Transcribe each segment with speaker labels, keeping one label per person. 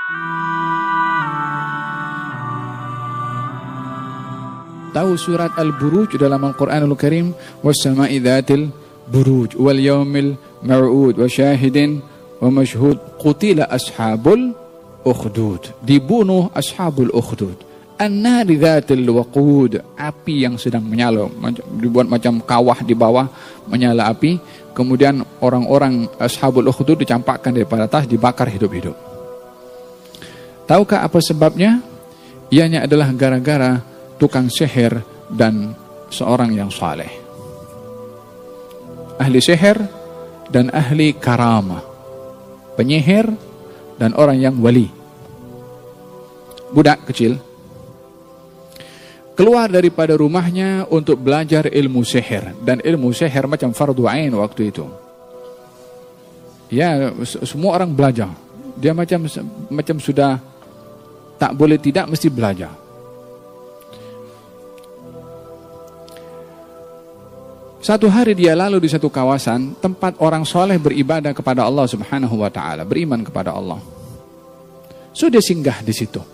Speaker 1: Tahu surat Al-Buruj dalam Al-Quranul Karim, was-sama'i dzatil buruj wal yaumil maw'ud wa syahidin wa mashhud qutila ashabul ukhdud. Dibunuh ashabul ukhdud. An-nari dzatil waqud, api yang sedang menyala, dibuat macam kawah di bawah menyala api. Kemudian orang-orang ashabul ukhdud dicampakkan daripada atas, dibakar hidup-hidup. Tahukah apa sebabnya? Ianya adalah gara-gara tukang sihir dan seorang yang saleh. Ahli sihir dan ahli karamah, penyihir dan orang yang wali. Budak kecil keluar daripada rumahnya untuk belajar ilmu sihir, dan ilmu sihir macam fardu ain waktu itu. Ya, semua orang belajar. Dia macam sudah tak boleh tidak mesti belajar. Satu hari dia lalu di satu kawasan tempat orang soleh beribadah kepada Allah Subhanahu wa Ta'ala, beriman kepada Allah. So dia singgah di situ.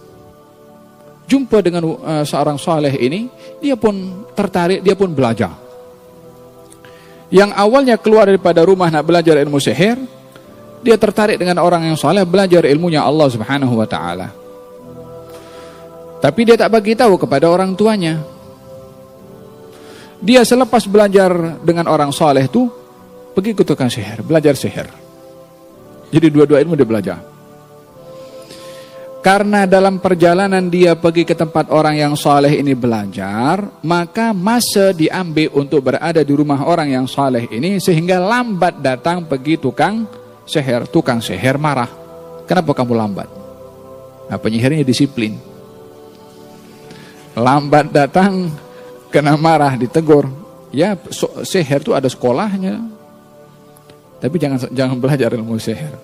Speaker 1: Jumpa dengan seorang soleh ini, dia pun tertarik, dia pun belajar. Yang awalnya keluar daripada rumah nak belajar ilmu sihir, dia tertarik dengan orang yang soleh, belajar ilmunya Allah Subhanahu wa Ta'ala. Tapi dia tak bagi tahu kepada orang tuanya. Dia selepas belajar dengan orang soleh itu, pergi ke tukang sihir, belajar sihir. Jadi dua-dua ilmu dia belajar. Karena dalam perjalanan dia pergi ke tempat orang yang soleh ini belajar, maka masa diambil untuk berada di rumah orang yang soleh ini, sehingga lambat datang pergi tukang sihir. Tukang sihir marah. Kenapa kamu lambat? Nah, penyihirnya disiplin. Lambat datang, kena marah, ditegur. Ya, sihir itu ada sekolahnya. Tapi jangan belajar ilmu sihir.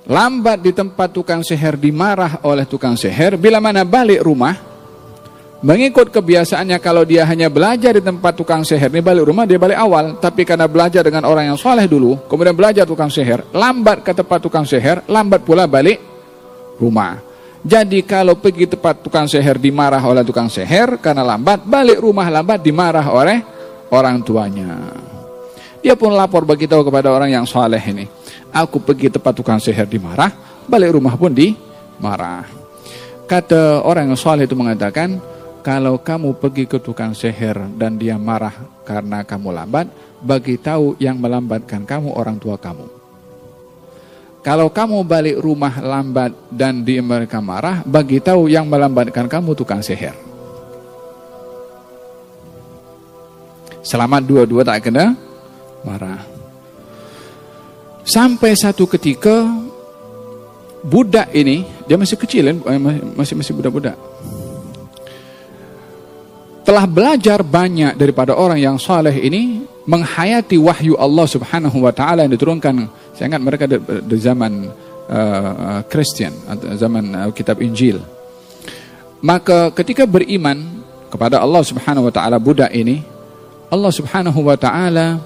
Speaker 1: Lambat di tempat tukang sihir, dimarah oleh tukang sihir. Bila mana balik rumah, mengikut kebiasaannya kalau dia hanya belajar di tempat tukang sihir, ini balik rumah dia balik awal. Tapi karena belajar dengan orang yang soleh dulu, kemudian belajar tukang sihir, lambat ke tempat tukang sihir, lambat pula balik rumah. Jadi kalau pergi tempat tukang sihir dimarah oleh tukang sihir karena lambat, balik rumah lambat dimarah oleh orang tuanya. Dia pun lapor beritahu kepada orang yang saleh ini, aku pergi tempat tukang sihir dimarah, balik rumah pun dimarah. Kata orang yang saleh itu mengatakan, kalau kamu pergi ke tukang sihir dan dia marah karena kamu lambat, bagi tahu yang melambatkan kamu orang tua kamu. Kalau kamu balik rumah lambat dan mereka marah, bagi tahu yang melambatkan kamu tukang sihir. Selamat dua-dua tak kena marah. Sampai satu ketika budak ini, dia masih kecil kan, masih budak-budak. Telah belajar banyak daripada orang yang saleh ini, menghayati wahyu Allah Subhanahu wa Ta'ala yang diturunkan. Saya ingat mereka di zaman Kristen, zaman kitab Injil. Maka ketika beriman kepada Allah Subhanahu wa Ta'ala, budak ini, Allah Subhanahu wa Ta'ala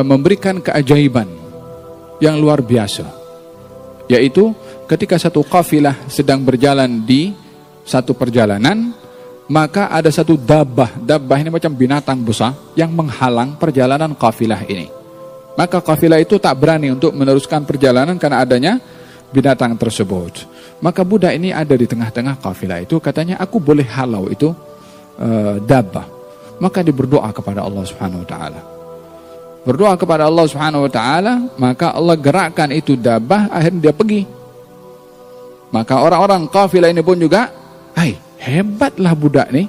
Speaker 1: memberikan keajaiban yang luar biasa. Yaitu ketika satu kafilah sedang berjalan di satu perjalanan, maka ada satu dabbah ini macam binatang besar yang menghalang perjalanan kafilah ini. Maka kafilah itu tak berani untuk meneruskan perjalanan karena adanya binatang tersebut. Maka budak ini ada di tengah-tengah kafilah itu, katanya aku boleh halau itu dabbah. Maka dia berdoa kepada Allah Subhanahu wa Ta'ala. Berdoa kepada Allah Subhanahu wa Ta'ala, maka Allah gerakkan itu dabbah, akhirnya dia pergi. Maka orang-orang kafilah ini pun juga, hebatlah budak ini.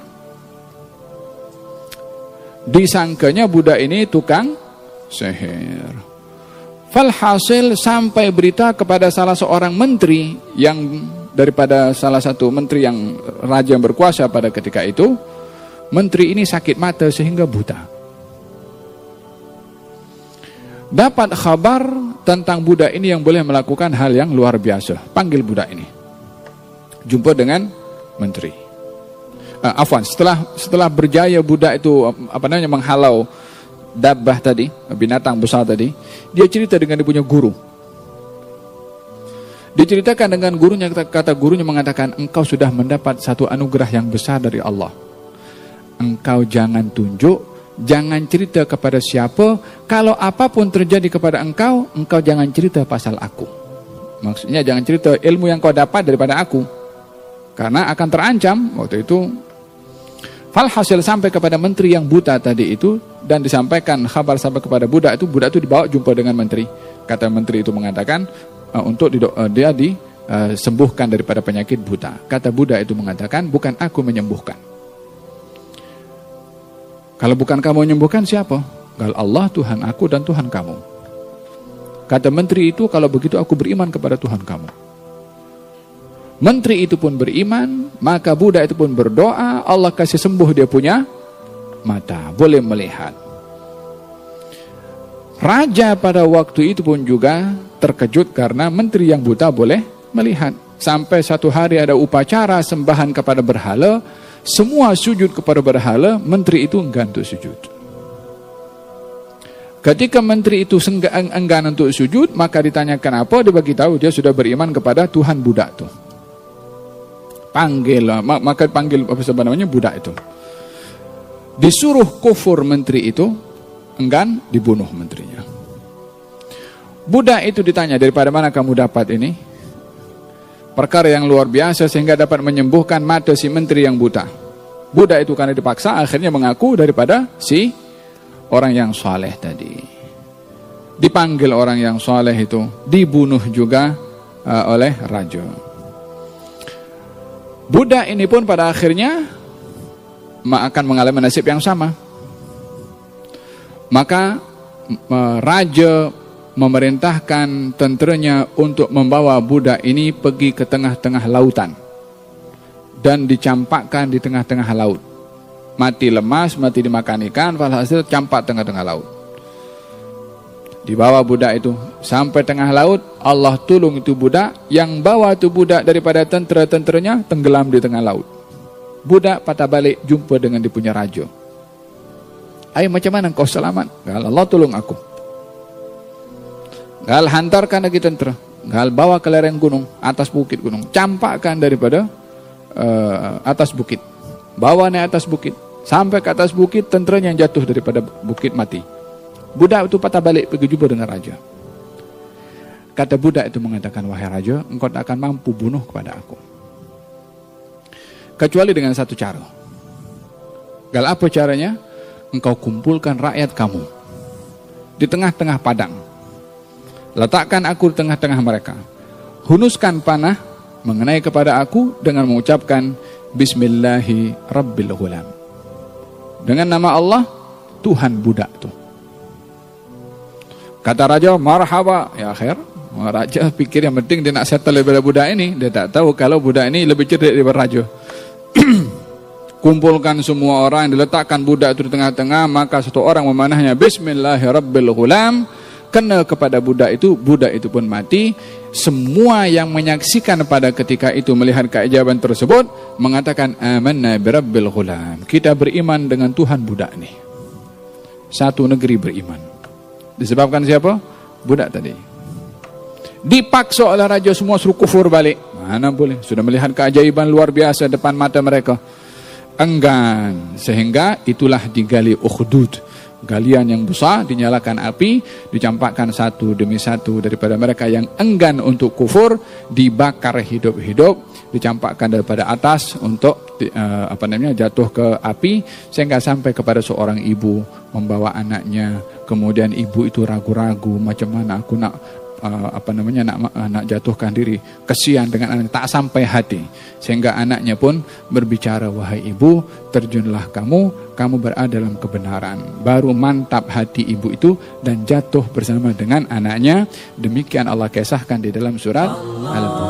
Speaker 1: Disangkanya budak ini tukang sihir. Falhasil sampai berita kepada salah seorang menteri yang daripada salah satu menteri yang raja yang berkuasa pada ketika itu. Menteri ini sakit mata sehingga buta. Dapat kabar tentang budak ini yang boleh melakukan hal yang luar biasa. Panggil budak ini, jumpa dengan menteri. Setelah berjaya budak itu menghalau dabbah tadi, binatang besar tadi, dia cerita dengan dia punya guru. Diceritakan dengan gurunya, kata gurunya mengatakan, engkau sudah mendapat satu anugerah yang besar dari Allah. Engkau jangan tunjuk, jangan cerita kepada siapa. Kalau apapun terjadi kepada engkau jangan cerita pasal aku. Maksudnya jangan cerita ilmu yang kau dapat daripada aku, karena akan terancam. Waktu itu falhasil sampai kepada menteri yang buta tadi itu, dan disampaikan kabar sampai kepada budak itu dibawa jumpa dengan menteri. Kata menteri itu mengatakan untuk dia disembuhkan daripada penyakit buta. Kata budak itu mengatakan, bukan aku menyembuhkan. Kalau bukan kamu menyembuhkan, siapa? Kalau Allah Tuhan aku dan Tuhan kamu. Kata menteri itu, kalau begitu aku beriman kepada Tuhan kamu. Menteri itu pun beriman, maka budak itu pun berdoa, Allah kasih sembuh dia punya mata, boleh melihat. Raja pada waktu itu pun juga terkejut karena menteri yang buta boleh melihat. Sampai satu hari ada upacara sembahan kepada berhala, semua sujud kepada berhala, menteri itu enggan untuk sujud. Ketika menteri itu enggan untuk sujud, maka ditanyakan apa, dia bagi tahu dia sudah beriman kepada Tuhan budak itu. Maka panggil budak itu. Disuruh kufur menteri itu, enggan, dibunuh menterinya. Budak itu ditanya, daripada mana kamu dapat ini? Perkara yang luar biasa sehingga dapat menyembuhkan mata si menteri yang buta. Budak itu karena dipaksa akhirnya mengaku daripada si orang yang saleh tadi. Dipanggil orang yang saleh itu, dibunuh juga oleh raja. Budak ini pun pada akhirnya akan mengalami nasib yang sama. Maka raja memerintahkan tenteranya untuk membawa budak ini pergi ke tengah-tengah lautan dan dicampakkan di tengah-tengah laut. Mati lemas, mati dimakan ikan, walhasil campak tengah-tengah laut. Dibawa budak itu sampai tengah laut, Allah tolong itu budak, yang bawa itu budak daripada tentera-tenteranya tenggelam di tengah laut. Budak patah balik jumpa dengan dia punya raja. Ayo, macam mana kau selamat? Gal, Allah tolong aku. Gal, hantarkan lagi tentera. Gal, bawa ke lereng gunung, atas bukit gunung. Campakkan daripada atas bukit. Bawa naik atas bukit. Sampai ke atas bukit, tenteranya yang jatuh daripada bukit mati. Budak itu patah balik pergi jumpa dengan raja. Kata budak itu mengatakan, wahai raja, engkau tak akan mampu bunuh kepada aku, kecuali dengan satu cara. Gal, apa caranya? Engkau kumpulkan rakyat kamu di tengah-tengah padang. Letakkan aku di tengah-tengah mereka. Hunuskan panah mengenai kepada aku dengan mengucapkan Bismillahi Rabbil Ghulam. Dengan nama Allah, Tuhan budak itu. Kata raja, marhaba. Ya khair. Raja pikir yang penting dia nak settle daripada budak ini. Dia tak tahu kalau budak ini lebih cerdik daripada raja. Kumpulkan semua orang, diletakkan budak itu di tengah-tengah, maka satu orang memanahnya Bismillahirrabbilghulam, kena kepada budak itu pun mati. Semua yang menyaksikan pada ketika itu melihat keajaiban tersebut mengatakan amanna birabbil ghulam, kita beriman dengan Tuhan budak ini. Satu negeri beriman. Disebabkan siapa? Budak tadi. Dipaksa oleh raja, semua suruh kufur balik. Mana boleh, sudah melihat keajaiban luar biasa depan mata mereka. Enggan, sehingga itulah digali ukhdud, galian yang besar, dinyalakan api, dicampakkan satu demi satu daripada mereka yang enggan untuk kufur, dibakar hidup-hidup, dicampakkan daripada atas untuk jatuh ke api, sehingga sampai kepada seorang ibu membawa anaknya. Kemudian ibu itu ragu-ragu, macam mana aku nak nak jatuhkan diri, kesian dengan anak, tak sampai hati, sehingga anaknya pun berbicara, wahai ibu, terjunlah kamu berada dalam kebenaran. Baru mantap hati ibu itu dan jatuh bersama dengan anaknya. Demikian Allah kisahkan di dalam surat Al-Baqarah.